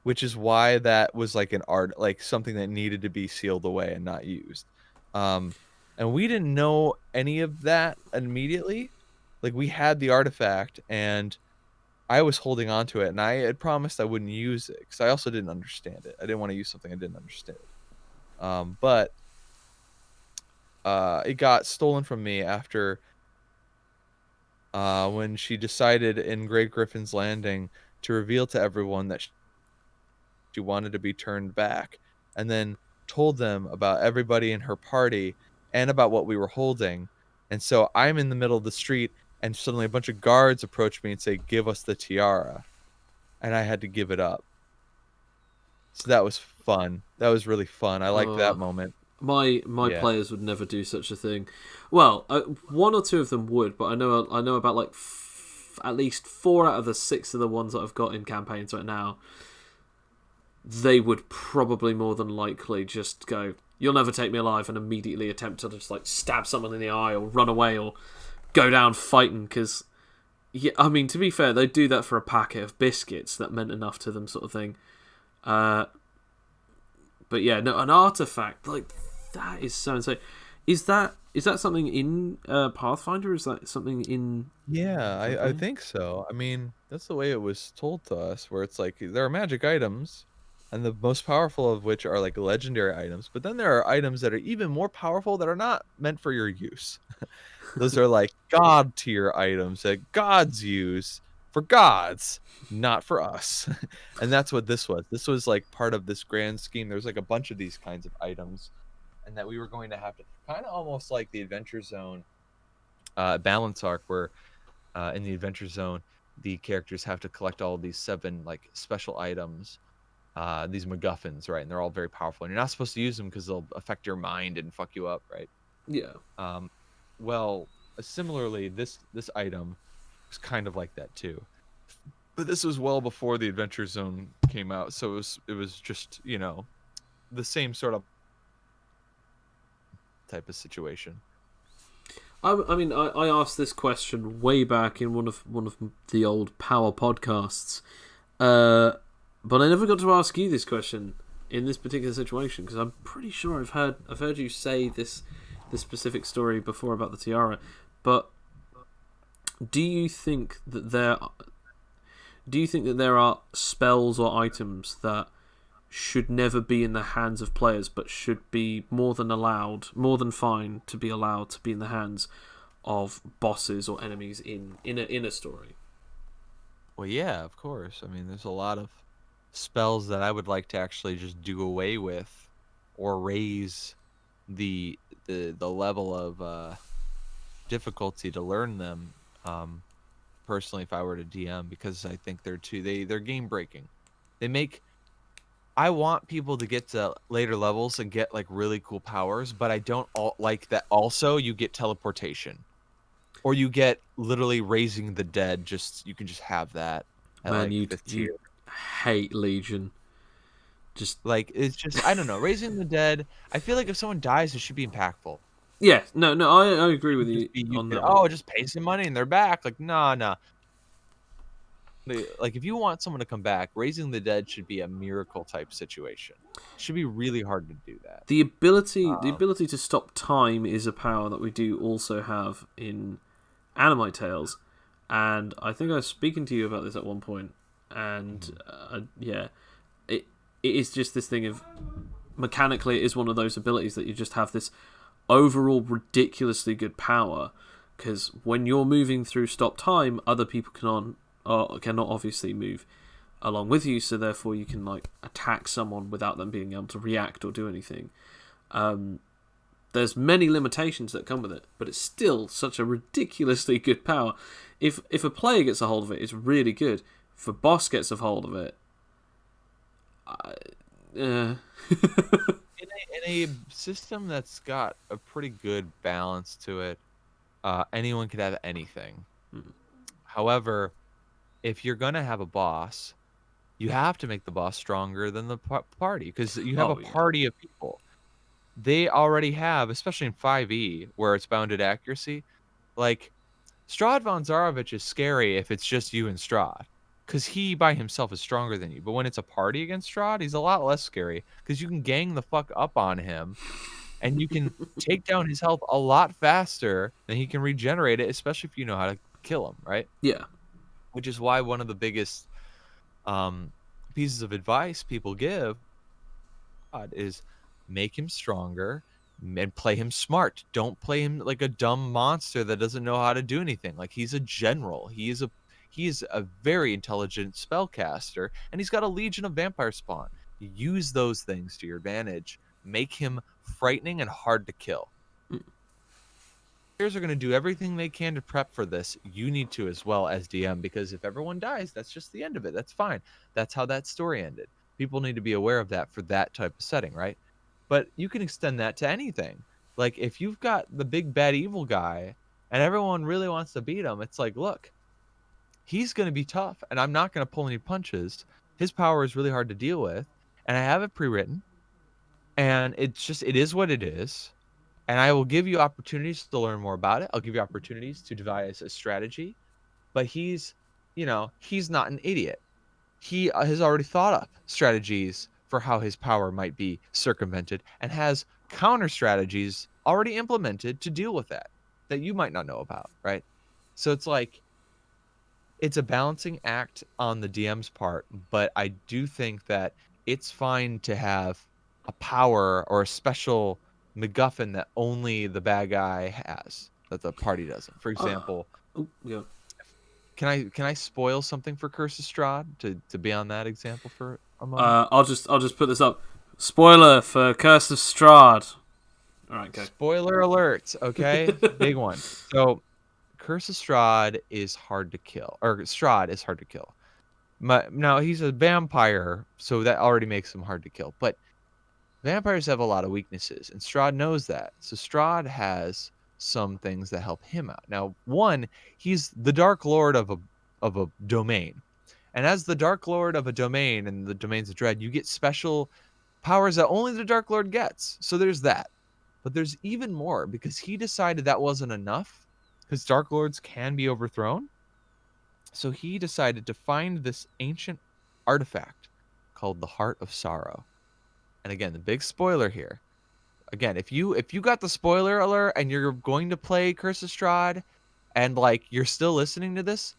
which is why that was like an art, like something that needed to be sealed away and not used. Um, and we didn't know any of that immediately. Like we had the artifact and I was holding on to it and I had promised I wouldn't use it because I also didn't understand it. I didn't want to use something I didn't understand. But it got stolen from me after when she decided in Great Griffin's Landing to reveal to everyone that she wanted to be turned back, and then told them about everybody in her party and about what we were holding. And so I'm in the middle of the street, and suddenly a bunch of guards approach me and say, "Give us the tiara," and I had to give it up. So that was fun. That was really fun. I liked Uh, that moment. my Yeah. players would never do such a thing. Well, one or two of them would, but I know about like at least 4 out of the 6 of the ones that I've got in campaigns right now. They would probably more than likely just go, "You'll never take me alive," and immediately attempt to just like stab someone in the eye or run away or go down fighting. Because yeah, I mean, to be fair, they'd do that for a packet of biscuits that meant enough to them, sort of thing. Uh, but yeah, no, an artifact like that is so insane. Is that something in Pathfinder? Is that something in Yeah, I campaign? think so. I mean, that's the way it was told to us, where it's like there are magic items, and the most powerful of which are like legendary items, but then there are items that are even more powerful that are not meant for your use. Those are like god tier items that gods use for gods, not for us. And that's what this was. This was like part of this grand scheme. There's like a bunch of these kinds of items, and that we were going to have to kind of almost like the Adventure Zone balance arc where in the adventure zone the characters have to collect all these 7 like special items, these MacGuffins, right? And they're all very powerful and you're not supposed to use them because they'll affect your mind and fuck you up, right? Yeah. um, well, similarly this item was kind of like that too, but this was well before the adventure zone came out, so it was just, the same sort of type of situation. I mean, I asked this question way back in one of the old Power podcasts, uh, but I never got to ask you this question in this particular situation because I'm pretty sure I've heard you say this specific story before about the tiara. But do you think that there are spells or items that should never be in the hands of players, but should be more than fine to be allowed to be in the hands of bosses or enemies in a story? Well, yeah, of course. I mean, there's a lot of spells that I would like to actually just do away with or raise the the level of difficulty to learn them. Personally, if I were to DM, because I think they're game breaking. They make I want people to get to later levels and get like really cool powers, but I don't like that. Also, you get teleportation, or you get literally raising the dead. Just you can just have that at Man, like you fifth you tier. hate Legion. Just Like it's just I don't know. Raising the dead. I feel like if someone dies, it should be impactful. yeah, no, I agree with Just you be you on could that one. just pay some money and they're back. Like nah nah. Like if you want someone to come back, raising the dead should be a miracle type situation. It should be really hard to do that. The Um, ability to stop time is a power that we do also have in AnimiteTales, and I think I was speaking to you about this at one point, and mhm. yeah, it it is just this thing of mechanically it is one of those abilities that you just have this overall ridiculously good power because when you're moving through stop time, other people cannot obviously move along with you, so therefore you can like attack someone without them being able to react or do anything. There's many limitations that come with it, but it's still such a ridiculously good power. If a player gets a hold of it, it's really good. If a boss gets a hold of it, uh, In a system that's got a pretty good balance to it, anyone could have anything. However, if you're gonna have a boss, you have to make the boss stronger than the party because you have a oh yeah, party of people. They already have, especially in 5e where it's bounded accuracy, like Strahd von Zarovich is scary if it's just you and Strahd, because he by himself is stronger than you. But when it's a party against Strahd, he's a lot less scary because you can gang the fuck up on him and you can take down his health a lot faster than he can regenerate it, especially if you know how to kill him, right? yeah. Which is why one of the biggest um, pieces of advice people give is make him stronger and play him smart. Don't play him like a dumb monster that doesn't know how to do anything. Like he's a general. He is a very intelligent spellcaster, and he's got a legion of vampire spawn. Use those things to your advantage. Make him frightening and hard to kill. Players are going to do everything they can to prep for this. You need to as well as DM, because if everyone dies, that's just the end of it. That's fine. That's how that story ended. People need to be aware of that for that type of setting, right? But you can extend that to anything. Like if you've got the big bad evil guy and everyone really wants to beat him, it's like, look, he's going to be tough and I'm not going to pull any punches. His power is really hard to deal with, and I have it pre-written, and it is what it is, and I will give you opportunities to learn more about it. I'll give you opportunities to devise a strategy. But he's not an idiot. He has already thought up strategies for how his power might be circumvented and has counter strategies already implemented to deal with that you might not know about, right? So it's like it's a balancing act on the DM's part, but I do think that it's fine to have a power or a special MacGuffin that only the bad guy has that the party doesn't. For Uh, example, yeah. can I spoil something for Curse of Strahd to be on that example for a moment? I'll just put this up. Spoiler for Curse of Strahd. All right, go. Spoiler alert, okay? Big one. So Curse of Strahd is hard to kill, or Strahd is hard to kill. Now he's a vampire, so that already makes him hard to kill. But vampires have a lot of weaknesses, and Strahd knows that. So Strahd has some things that help him out. Now, one, he's the Dark Lord of a domain. And as the Dark Lord of a domain and the domains of dread, you get special powers that only the Dark Lord gets. So there's that. But there's even more because he decided that wasn't enough because Dark Lords can be overthrown. So he decided to find this ancient artifact called the Heart of Sorrow. And again, the big spoiler here. Again, if you got the spoiler alert and you're going to play Curse of Strahd and like you're still listening to this,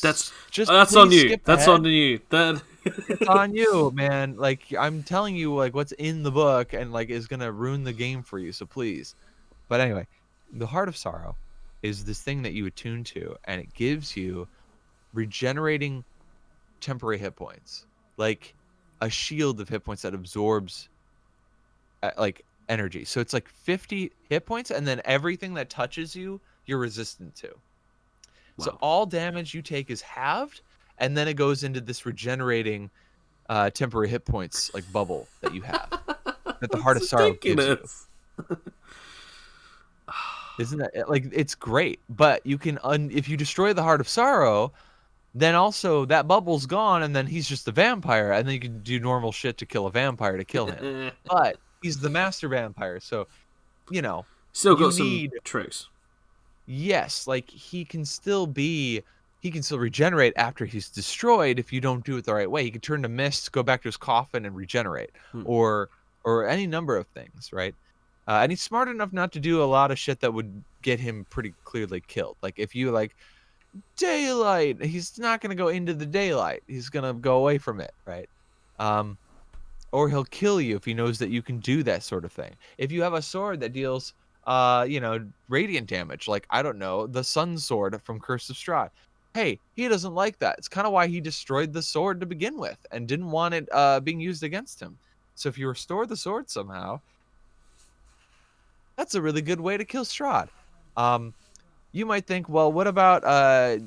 That's just that's on please you. skip That's ahead. on you. That It's on you, man. Like I'm telling you like what's in the book and like is going to ruin the game for you, so please. But anyway, the Heart of Sorrow is this thing that you attune to, and it gives you regenerating temporary hit points. like a shield of hit points that absorbs like energy. So it's like 50 hit points, and then everything that touches you, you're resistant to. So Wow. all damage you take is halved, and then it goes into this regenerating temporary hit points like bubble that you have that the Heart That's of Sorrow gives you. ridiculous. Isn't that like it's great? But you can if you destroy the Heart of Sorrow, then also that bubble's gone, and then he's just a vampire, and then you can do normal shit to kill a vampire to kill him. But he's the master vampire, so you know Still you got some need tricks. yes, like he can still regenerate after he's destroyed if you don't do it the right way. He can turn to mist, go back to his coffin, and regenerate, Hmm. or any number of things, right? And he's smart enough not to do a lot of shit that would get him pretty clearly killed. Like if you like daylight, he's not gonna go into the daylight. He's gonna go away from it, right? Um, or he'll kill you if he knows that you can do that sort of thing. If you have a sword that deals radiant damage, like I don't know, the sun sword from Curse of Strahd. Hey, he doesn't like that. It's kind of why he destroyed the sword to begin with and didn't want it being used against him. So if you restore the sword somehow, that's a really good way to kill Strahd. You might think, well, what about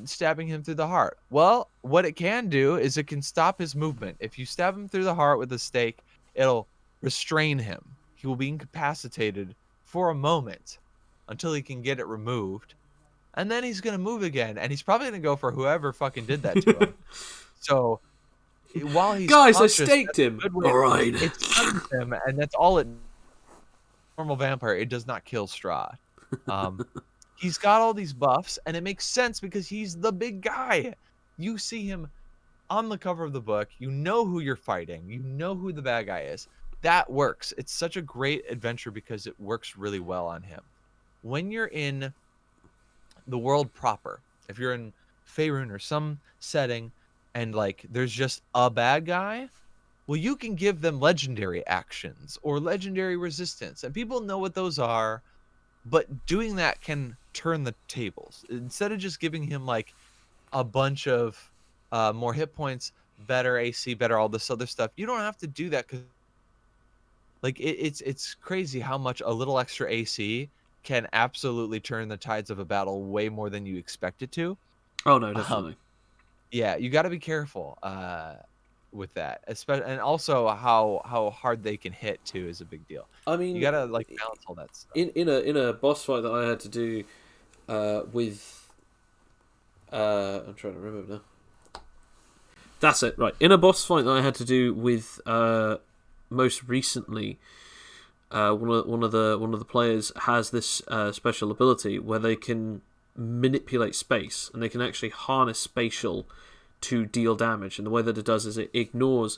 stabbing him through the heart? Well, what it can do is it can stop his movement. If you stab him through the heart with a stake, it'll restrain him. He will be incapacitated for a moment until he can get it removed. And then he's going to move again. And he's probably going to go for whoever fucking did that to him. So while he's Guys, I conscious, staked that's a him. good way All right. it stuns him, and that's all it normal vampire. It does not kill Strahd. He's got all these buffs, and it makes sense because he's the big guy. You see him on the cover of the book. You know who you're fighting. You know who the bad guy is. That works. It's such a great adventure because it works really well on him. When you're in the world proper, if you're in Faerun or some setting, and like there's just a bad guy, well, you can give them legendary actions or legendary resistance, and people know what those are. But doing that can turn the tables. Instead of just giving him like a bunch of more hit points, better AC, better all this other stuff, you don't have to do that because like it's crazy how much a little extra AC can absolutely turn the tides of a battle way more than you expect it to. Oh no, Um, definitely. yeah, you got to be careful with that, especially, and also how hard they can hit too is a big deal. I You mean, got to like balance all that stuff. in a boss fight that I had to do with I'm trying to remember now. That's it, right. In a boss fight that I had to do with most recently, one of the players has this special ability where they can manipulate space, and they can actually harness spatial to deal damage. And the way that it does is it ignores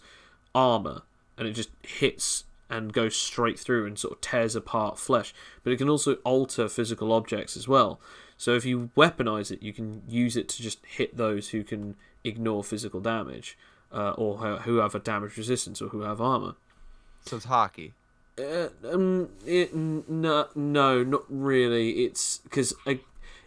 armor, and it just hits and goes straight through and sort of tears apart flesh. But it can also alter physical objects as well. So if you weaponize it, you can use it to just hit those who can ignore physical damage, or who have a damage resistance, or who have armor. So it's hockey. No, not really. It's because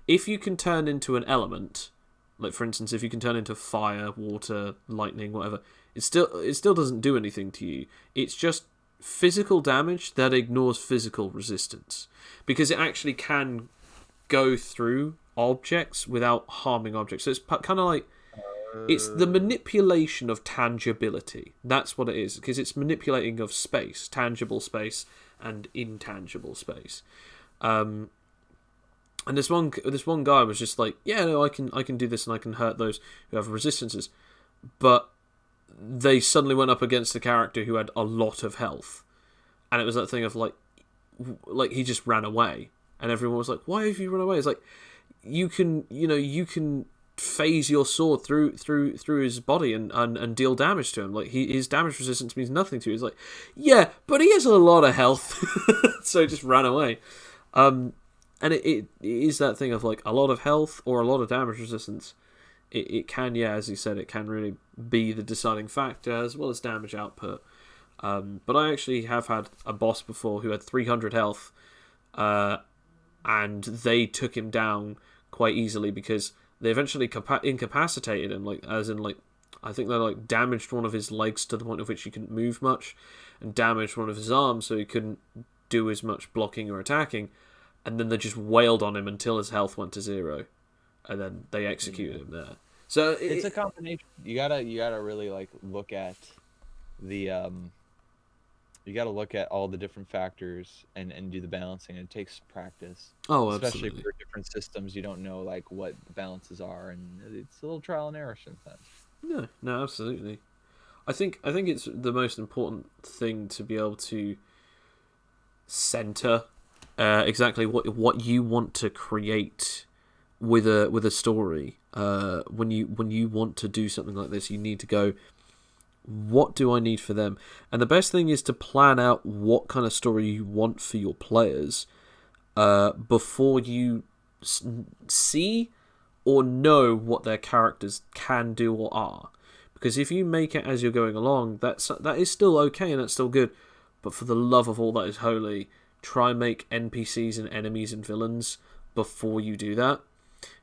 if you can turn into an element, like for instance, if you can turn into fire, water, lightning, whatever, it still doesn't do anything to you. It's just physical damage that ignores physical resistance, because it actually can go through objects without harming objects. So it's kind of like it's the manipulation of tangibility. That's what it is, because it's manipulating of space, tangible space and intangible space. And this one guy was just like, yeah, no, I can do this, and I can hurt those who have resistances. But they suddenly went up against a character who had a lot of health, and it was that thing of like he just ran away, and everyone was like, why have you run away? It's like you can phase your sword through his body and deal damage to him. Like his damage resistance means nothing to you. It's like, yeah, but he has a lot of health, so he just ran away. And it is that thing of like a lot of health or a lot of damage resistance. It can, yeah, as you said, it can really be the deciding factor as well as damage output. But I actually have had a boss before who had 300 health, and they took him down quite easily because they eventually incapacitated him, like as in like I think they like damaged one of his legs to the point of which he couldn't move much, and damaged one of his arms so he couldn't do as much blocking or attacking, and then they just wailed on him until his health went to 0, and then they executed him there. So it's a combination. You gotta really like look at the you gotta look at all the different factors and do the balancing. It takes practice. Oh, Especially absolutely. for different systems, you don't know like what the balances are, and it's a little trial and error sometimes. No, absolutely. I think it's the most important thing to be able to center exactly what you want to create with a story. When you want to do something like this, you need to go, what do I need for them? And the best thing is to plan out what kind of story you want for your players before you see or know what their characters can do or are. Because if you make it as you're going along, that is still okay and that's still good. But for the love of all that is holy, try and make NPCs and enemies and villains before you do that.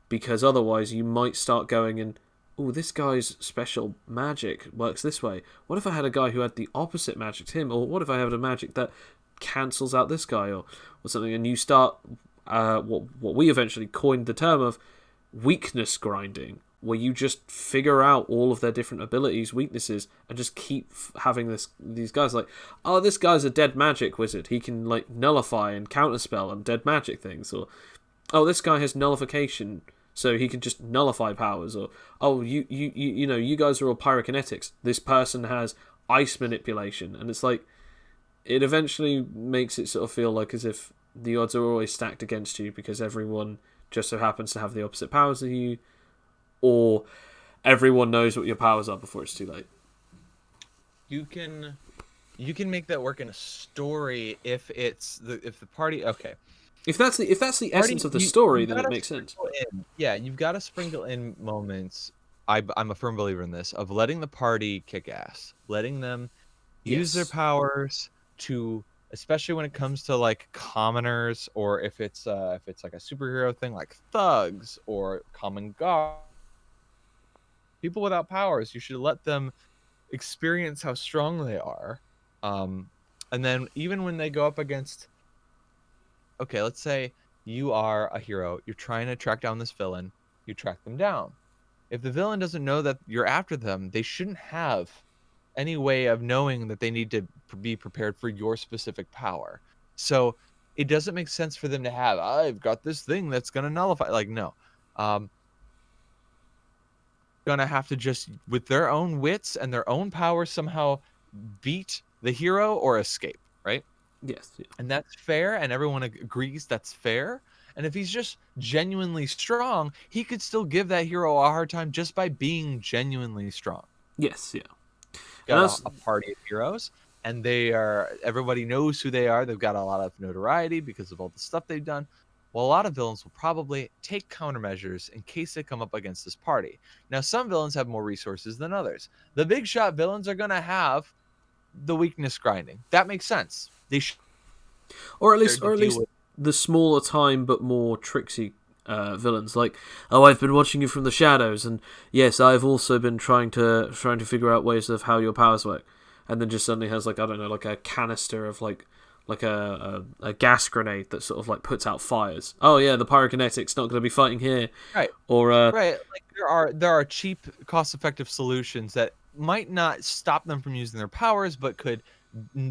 Because otherwise you might start going and, oh, this guy's special magic works this way. What if I had a guy who had the opposite magic to him? Or what if I had a magic that cancels out this guy or something? And you start what we eventually coined the term of weakness grinding, where you just figure out all of their different abilities, weaknesses, and just keep having these guys like, oh, this guy's a dead magic wizard. He can like nullify and counterspell and dead magic things. Or, oh, this guy has nullification, so he can just nullify powers. Or, oh, you know, you guys are all pyrokinetics. This person has ice manipulation, and it's like, it eventually makes it sort of feel like as if the odds are always stacked against you because everyone just so happens to have the opposite powers as you, or everyone knows what your powers are before it's too late. You can make that work in a story if the party okay. If that's the essence of the story, then it makes sense. Yeah, you've got to sprinkle in moments. I'm a firm believer in this of letting the party kick ass, letting them use their powers to, especially when it comes to like commoners, or if it's like a superhero thing like thugs or common guard, people without powers. You should let them experience how strong they are, and then even when they go up against, okay, let's say you are a hero, you're trying to track down this villain, you track them down. If the villain doesn't know that you're after them, they shouldn't have any way of knowing that they need to be prepared for your specific power. So it doesn't make sense for them to have, I've got this thing that's going to nullify. Like, no. Going to have to just, with their own wits and their own power, somehow beat the hero or escape, right? Yes. Yeah. And that's fair, and everyone agrees that's fair. And if he's just genuinely strong, he could still give that hero a hard time just by being genuinely strong. Yes, yeah. Got a party of heroes, and everybody knows who they are. They've got a lot of notoriety because of all the stuff they've done. Well, a lot of villains will probably take countermeasures in case they come up against this party. Now, some villains have more resources than others. The big shot villains are going to have the weakness grinding. That makes sense. They should, or at least the smaller time but more tricksy villains. Like, oh, I've been watching you from the shadows, and yes, I've also been trying to figure out ways of how your powers work. And then just suddenly has like, I don't know, like a canister of like a gas grenade that sort of like puts out fires. Oh yeah, the pyrokinetic's not going to be fighting here, right? Or right, like there are cheap, cost-effective solutions that might not stop them from using their powers, but could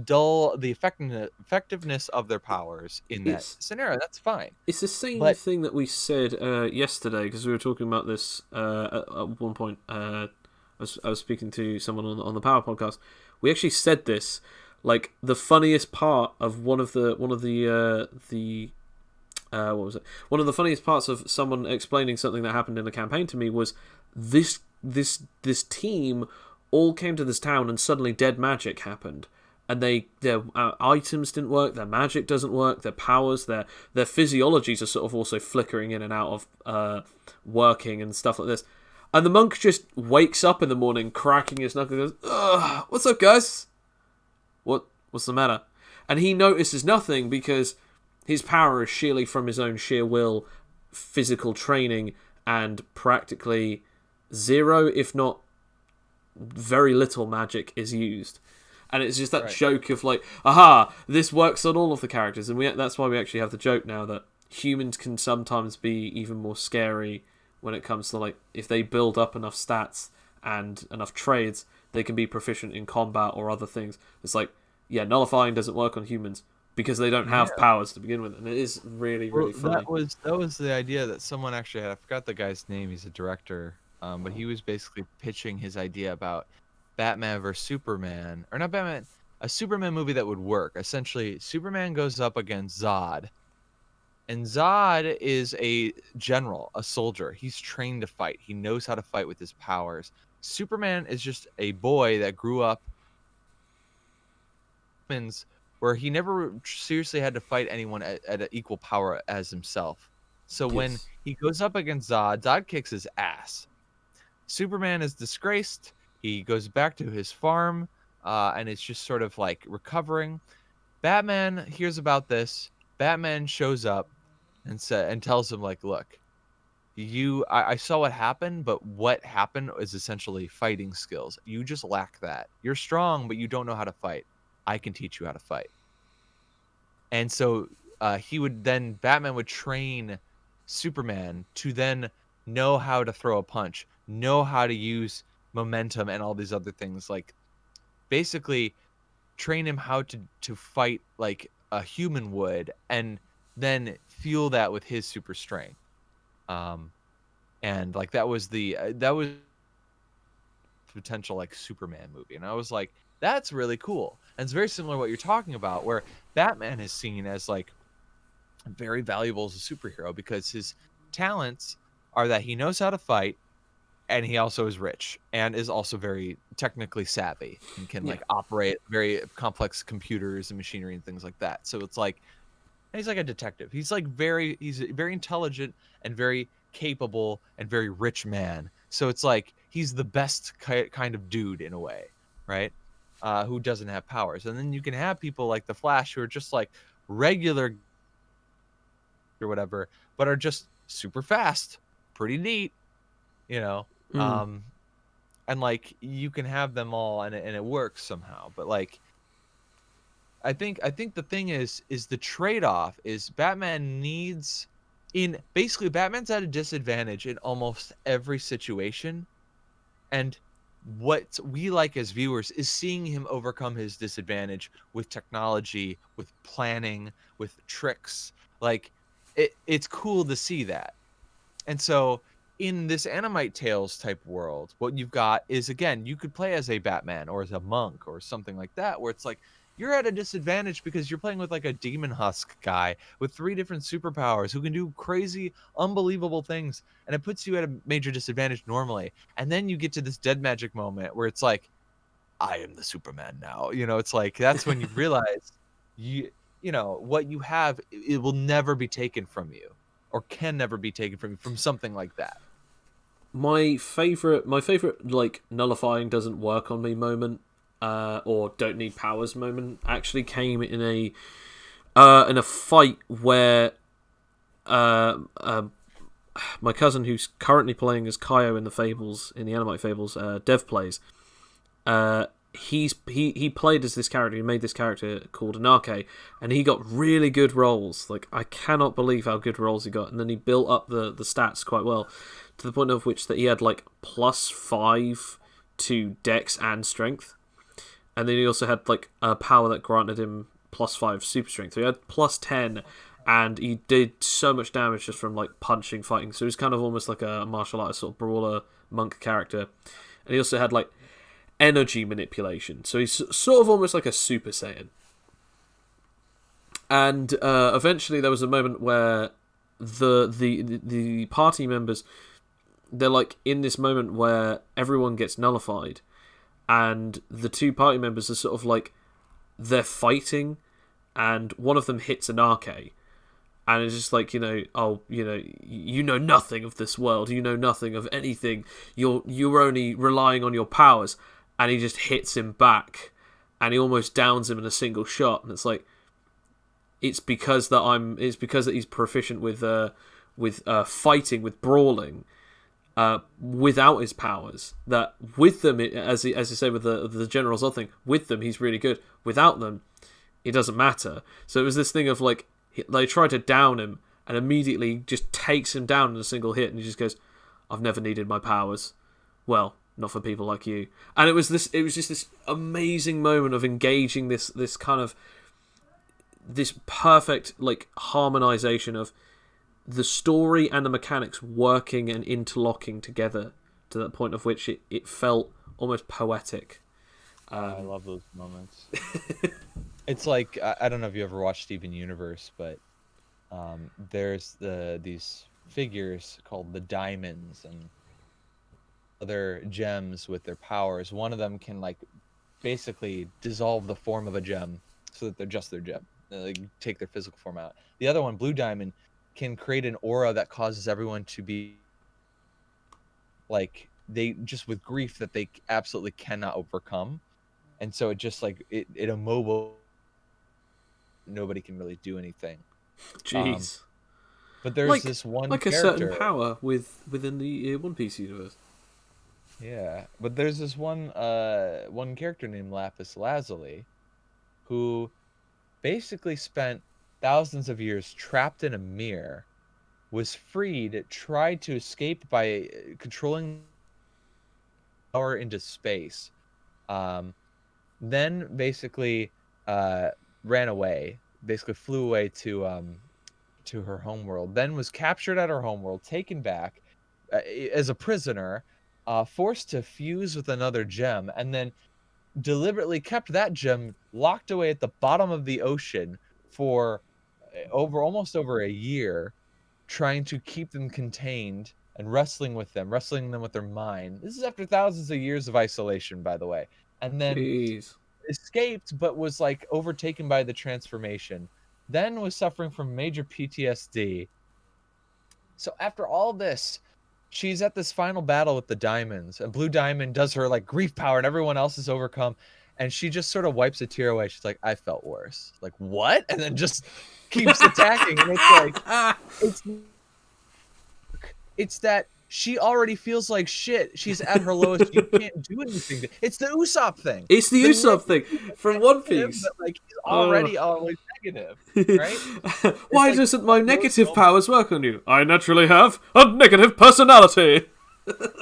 dull the effectiveness of their powers in that scenario. That's fine. It's the same thing that we said yesterday, because we were talking about this at one point. I was speaking to someone on the Power podcast. We actually said this. Like, the funniest part of one of the what was it? One of the funniest parts of someone explaining something that happened in the campaign to me was this team all came to this town and suddenly dead magic happened, and their items didn't work, their magic doesn't work, their powers, their physiologies are sort of also flickering in and out of working and stuff like this. And the monk just wakes up in the morning, cracking his knuckles, and goes, "Ugh, what's up, guys? What's the matter?" And he notices nothing because his power is sheerly from his own sheer will, physical training, and practically zero, if not very little magic is used. And it's just that Right. joke of like, aha, this works on all of the characters, and that's why we actually have the joke now that humans can sometimes be even more scary when it comes to like if they build up enough stats and enough trades, they can be proficient in combat or other things. It's like, yeah, nullifying doesn't work on humans because they don't have Yeah. powers to begin with, and it is really, Well, really funny. that was the idea that someone actually had. I forgot the guy's name. He's a director, but he was basically pitching his idea about Batman versus Superman, or not Batman, a Superman movie that would work. Essentially, Superman goes up against Zod, and Zod is a general, a soldier. He's trained to fight. He knows how to fight with his powers. Superman is just a boy that grew up where he never seriously had to fight anyone at an equal power as himself. So when Yes. he goes up against Zod, Zod kicks his ass. Superman is disgraced. He goes back to his farm, and it's just sort of like recovering. Batman hears about this. Batman shows up and tells him like, "Look, I saw what happened, but what happened is essentially fighting skills. You just lack that. You're strong, but you don't know how to fight. I can teach you how to fight." And so Batman would train Superman to then know how to throw a punch, know how to use momentum and all these other things. Like basically train him how to fight like a human would, and then fuel that with his super strength. Um, and like that was potential like Superman movie, and I was like, that's really cool. And it's very similar to what you're talking about, where Batman is seen as like very valuable as a superhero because his talents are that he knows how to fight, and he also is rich and is also very technically savvy and can Yeah. like operate very complex computers and machinery and things like that. So it's like he's like a detective. He's a very intelligent and very capable and very rich man. So it's like he's the best kind of dude in a way, right? Who doesn't have powers. And then you can have people like the Flash who are just like regular or whatever, but are just super fast, pretty neat, you know. Mm. Um, and like you can have them all, and it works somehow. But like I think the thing is the trade-off is Batman needs in basically Batman's at a disadvantage in almost every situation, and what we like as viewers is seeing him overcome his disadvantage with technology, with planning, with tricks. Like it's cool to see that. And so in this AnimiteTales type world, what you've got is again, you could play as a Batman or as a monk or something like that, where it's like you're at a disadvantage because you're playing with like a demon husk guy with 3 different superpowers who can do crazy, unbelievable things, and it puts you at a major disadvantage normally. And then you get to this dead magic moment where it's like, I am the Superman now. You know, it's like that's when you realize you you know what you have, it will never be taken from you, or can never be taken from you from something like that. My favorite like nullifying doesn't work on me moment, or don't need powers moment actually came in a fight where my cousin who's currently playing as Kaio in the Fables in the Animite Fables Dev plays. He played as this character. He made this character called Anarche, and he got really good rolls. Like I cannot believe how good rolls he got. And then he built up the stats quite well, to the point of which that he had like +5 to Dex and Strength, and then he also had like a power that granted him +5 Super Strength. So he had +10, and he did so much damage just from like punching, fighting. So he's kind of almost like a martial artist sort of brawler monk character. And he also had like energy manipulation, so he's sort of almost like a Super Saiyan. And eventually, there was a moment where the party members, they're like in this moment where everyone gets nullified, and the 2 party members are sort of like they're fighting, and one of them hits an arcade. And it's just like, you know nothing of this world. You know nothing of anything. You're only relying on your powers. And he just hits him back, and he almost downs him in a single shot. And it's like, it's because that he's proficient with fighting, with brawling, without his powers. That with them, as you say with the General Zod thing, with them he's really good. Without them, it doesn't matter. So it was this thing of like they try to down him, and immediately just takes him down in a single hit, and he just goes, "I've never needed my powers. Well, not for people like you." And it was just this amazing moment of engaging this kind of this perfect like harmonization of the story and the mechanics working and interlocking together to that point of which it felt almost poetic. I love those moments. It's like I don't know if you ever watched Steven Universe, but there's these figures called the diamonds and other gems with their powers. One of them can like basically dissolve the form of a gem so that they're just their gem. They like take their physical form out. The other one, Blue Diamond, can create an aura that causes everyone to be like they just with grief that they absolutely cannot overcome. And so it just like it immobile. Nobody can really do anything. Jeez. But there's this one like a character. certain power within the One Piece universe. Yeah, but there's this one character named Lapis Lazuli, who basically spent thousands of years trapped in a mirror, was freed, tried to escape by controlling power into space, then basically ran away, basically flew away to her homeworld, then was captured at her homeworld, taken back as a prisoner, forced to fuse with another gem, and then deliberately kept that gem locked away at the bottom of the ocean for almost over a year, trying to keep them contained and wrestling them with their mind. This is after thousands of years of isolation, by the way. And then Jeez. escaped, but was like overtaken by the transformation. Then was suffering from major PTSD. So after all this, she's at this final battle with the diamonds, and Blue Diamond does her like grief power, and everyone else is overcome, and she just sort of wipes a tear away. She's like, "I felt worse." Like, what? And then just keeps attacking, and it's like, it's that she already feels like shit. She's at her lowest. You can't do anything. It's the Usopp thing. It's the Usopp thing from One Piece. But like he's already always negative, right? Why like, doesn't my negative powers work on you? I naturally have a negative personality.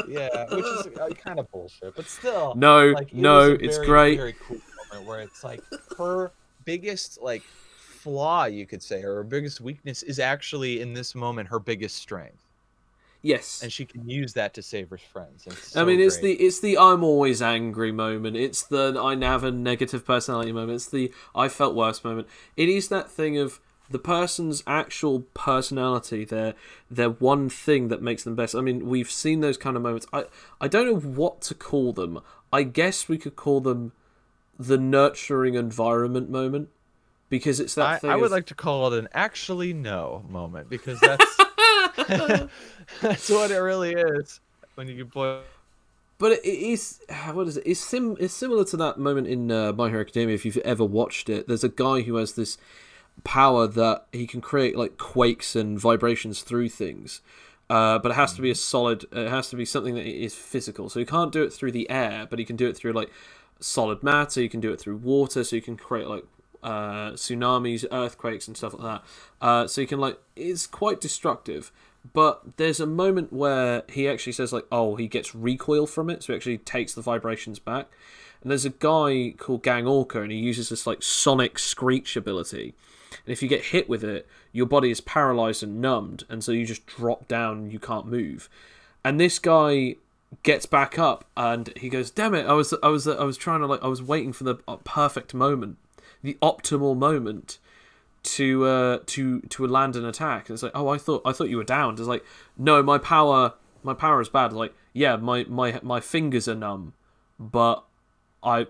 Yeah, which is kind of bullshit, but still. No, like, it's great. Very cool moment where it's like her biggest like flaw, you could say, or her biggest weakness is actually in this moment her biggest strength. Yes, and she can use that to save her friends. I mean, it's the I'm always angry moment. It's the I have a negative personality moment. It's the I felt worse moment. It is that thing of the person's actual personality, their one thing that makes them best. I mean, we've seen those kind of moments. I don't know what to call them. I guess we could call them the nurturing environment moment, because it's that thing. I would like to call it an actually no moment, because that's that's what it really is when you boil. But it is, what is it? It's similar to that moment in My Hero Academia. If you've ever watched it, there's a guy who has this power that he can create like quakes and vibrations through things, but it has to be a solid. It has to be something that is physical. So he can't do it through the air, but he can do it through like solid matter. You can do it through water, so you can create like tsunamis, earthquakes, and stuff like that. So you can like, it's quite destructive. But there's a moment where he actually says like, oh, he gets recoil from it, so he actually takes the vibrations back. And there's a guy called Gang Orca, and he uses this like sonic screech ability. And if you get hit with it, your body is paralyzed and numbed, and so you just drop down and you can't move. And this guy gets back up, and he goes, "Damn it! I was trying to like, I was waiting for the perfect moment, the optimal moment to land an attack." And it's like, "Oh, I thought you were down." It's like, "No, my power is bad." It's like, "Yeah, my fingers are numb, but I'm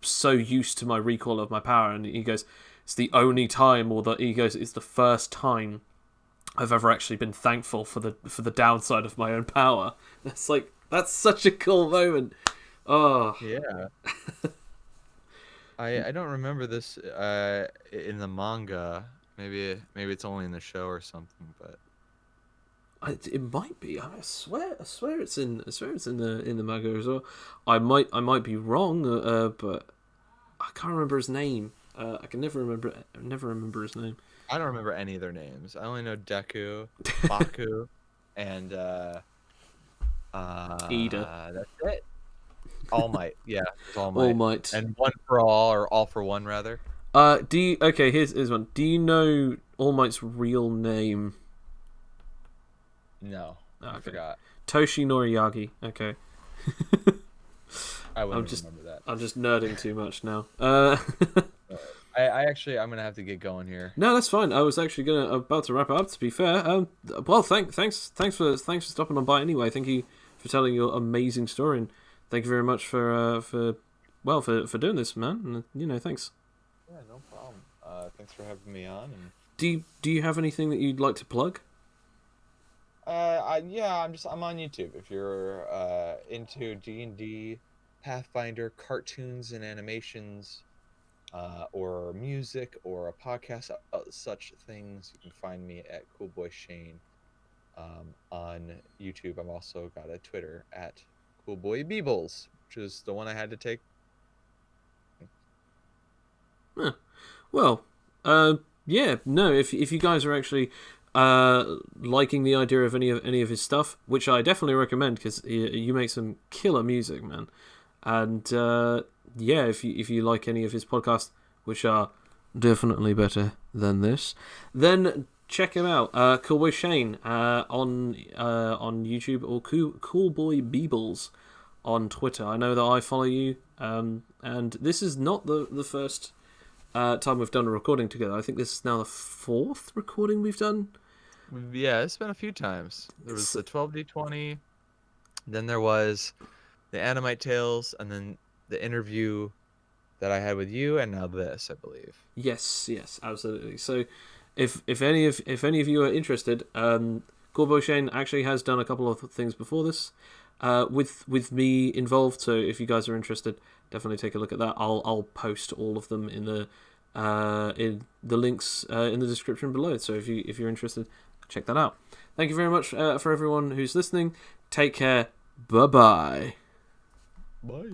so used to my recoil of my power." And he goes, "It's the only time," "It's the first time I've ever actually been thankful for the downside of my own power." It's like, that's such a cool moment. Oh yeah. I don't remember this in the manga. Maybe it's only in the show or something, but It might be. I swear it's in. I swear it's in the manga as well. I might be wrong, but I can't remember his name. I can never remember his name. I don't remember any of their names. I only know Deku, Baku, and Ida. that's it. All Might, yeah, it's All All Might, Might. and One for All, or All for One rather. Okay, here's one. Do you know All Might's real name? No, I forgot. Toshi Noriyagi. Okay. I wouldn't remember that. I'm just nerding too much now. I actually, I'm gonna have to get going here. No, that's fine. I was actually about to wrap it up. To be fair, well, thanks for stopping on by anyway. Thank you for telling your amazing story, and thank you very much for doing this, man. And, thanks. Yeah, no problem. Thanks for having me on. And do you have anything that you'd like to plug? I'm on YouTube. If you're into D&D, Pathfinder, cartoons and animations, or music, or a podcast about such things, you can find me at CoolBoyShane on YouTube. I've also got a Twitter at CoolBoyBeebles, which is the one I had to take. Huh. Well, yeah, no. If you guys are actually liking the idea of any of his stuff, which I definitely recommend, because you make some killer music, man. And yeah, if you like any of his podcasts, which are definitely better than this, then check him out. CoolBoyShane on YouTube, or CoolBoyBeebles on Twitter. I know that I follow you, and this is not the first time we've done a recording together. I think this is now the 4th recording we've done. Yeah, it's been a few times. There was the 12D20, then there was the AnimiteTales, and then the interview that I had with you, and now this, I believe. Yes, absolutely. So, if any of you are interested, CoolBoyShane actually has done a couple of things before this, with me involved. So, if you guys are interested, definitely take a look at that. I'll post all of them in the links in the description below. So, if you're interested, check that out. Thank you very much for everyone who's listening. Take care. Bye-bye. Bye.